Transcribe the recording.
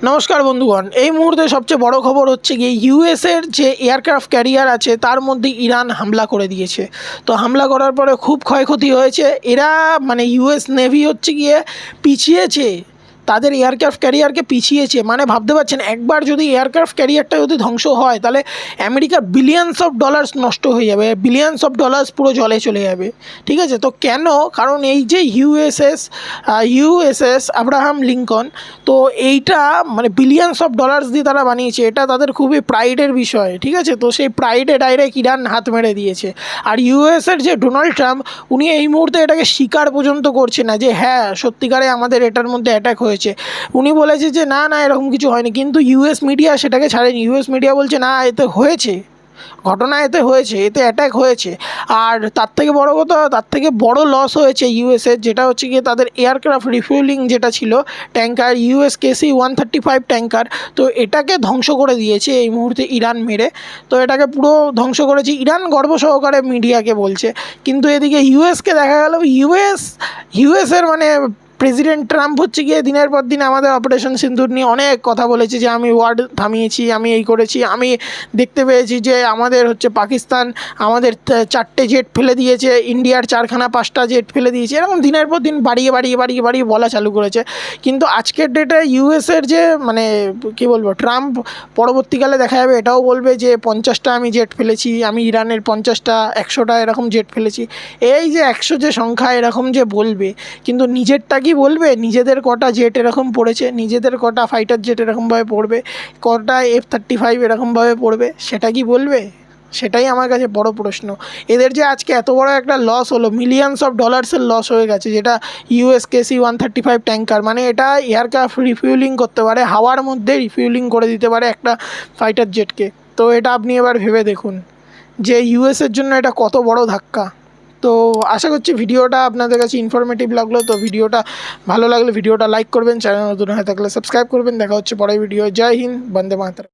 নমস্কার বন্ধুগণ, এই মুহূর্তে সবচেয়ে বড় খবর হচ্ছে গিয়ে ইউএসের যে এয়ারক্রাফট ক্যারিয়ার আছে তার মধ্যে ইরান হামলা করে দিয়েছে। তো হামলা করার পরে খুব ক্ষয়ক্ষতি হয়েছে। এরা মানে ইউএস নেভি হচ্ছে গিয়ে পিছিয়েছে, তাদের এয়ারক্রাফট ক্যারিয়ারকে পিছিয়েছে। মানে ভাবতে পারছেন, একবার যদি এয়ারক্রাফট ক্যারিয়ারটা যদি ধ্বংস হয় তাহলে আমেরিকার বিলিয়নস অফ ডলার্স নষ্ট হয়ে যাবে, বিলিয়নস অফ ডলার্স পুরো জলে চলে যাবে। ঠিক আছে, তো কেন? কারণ এই যে ইউএসএস আব্রাহাম লিঙ্কন, তো এইটা মানে বিলিয়নস অফ ডলার্স দিয়ে তারা বানিয়েছে, এটা তাদের খুবই প্রাইডের বিষয়। ঠিক আছে, তো সেই প্রাইডে ডাইরেক্ট ইরান হাত মেরে দিয়েছে। আর ইউএসের যে ডোনাল্ড ট্রাম্প, উনি এই মুহূর্তে এটাকে স্বীকার পর্যন্ত করছে না যে হ্যাঁ সত্যিকারে আমাদের এটার মধ্যে অ্যাটাক হয়েছে। উনি বলেছে যে না না এরকম কিছু হয়নি, কিন্তু ইউএস মিডিয়া সেটাকে ছাড়েনি। ইউএস মিডিয়া বলছে না, এতে হয়েছে, ঘটনা এতে হয়েছে, এতে অ্যাটাক হয়েছে। আর তার থেকে বড় কথা, তার থেকে বড় লস হয়েছে ইউএসের, যেটা হচ্ছে গিয়ে তাদের এয়ারক্রাফট রিফুয়েলিং যেটা ছিল ট্যাঙ্কার, USKC-135 ট্যাঙ্কার, তো এটাকে ধ্বংস করে দিয়েছে এই মুহূর্তে ইরান মেরে। তো এটাকে পুরো ধ্বংস করেছে ইরান, গর্ব সহকারে মিডিয়াকে বলছে। কিন্তু এদিকে ইউএসকে দেখা গেল, ইউএসের মানে প্রেসিডেন্ট ট্রাম্প হচ্ছে গিয়ে দিনের পর দিন আমাদের অপারেশন সিন্দুর নিয়ে অনেক কথা বলেছে যে আমি ওয়ার থামিয়েছি, আমি এই করেছি, আমি দেখতে পেয়েছি যে আমাদের হচ্ছে পাকিস্তান আমাদের 4টে জেট ফেলে দিয়েছে, ইন্ডিয়ার 4-5টা জেট ফেলে দিয়েছে, এরকম দিনের পর দিন বাড়িয়ে বলা চালু করেছে। কিন্তু আজকের ডেটে ইউএসের যে মানে কী বলবো, ট্রাম্প পরবর্তীকালে দেখা যাবে এটাও বলবে যে 50টা আমি জেট ফেলেছি, আমি ইরানের 50টা 100টা এরকম জেট ফেলেছি। এই যে 100 যে সংখ্যা এরকম যে বলবে, কিন্তু নিজেরটা কি বলবে? নিজেদের কটা জেট এরকম পড়েছে, নিজেদের কটা ফাইটার জেট এরকমভাবে পড়বে, কটা F-35 এরকমভাবে পড়বে, সেটা কি বলবে? সেটাই আমার কাছে বড় প্রশ্ন। এদের যে আজকে এত বড় একটা লস হলো, মিলিয়নস অফ ডলার্সের লস হয়ে গেছে, যেটা USKC-135 ট্যাঙ্কার, মানে এটা এয়ারক্রাফট রিফুয়েলিং করতে পারে, হাওয়ার মধ্যে রিফুয়েলিং করে দিতে পারে একটা ফাইটার জেটকে। তো এটা আপনি এবার ভেবে দেখুন যে ইউএসের জন্য এটা কত বড় ধাক্কা। তো আশা করছি ভিডিওটা আপনাদের কাছে ইনফরমেটিভ লাগলো। তো ভিডিওটা ভালো লাগলে ভিডিওটা লাইক করবেন, চ্যানেল নতুন হয়ে থাকলে সাবস্ক্রাইব করবেন। দেখা হচ্ছে পরের ভিডিও। জয় হিন্দ, বন্দে মাতরম।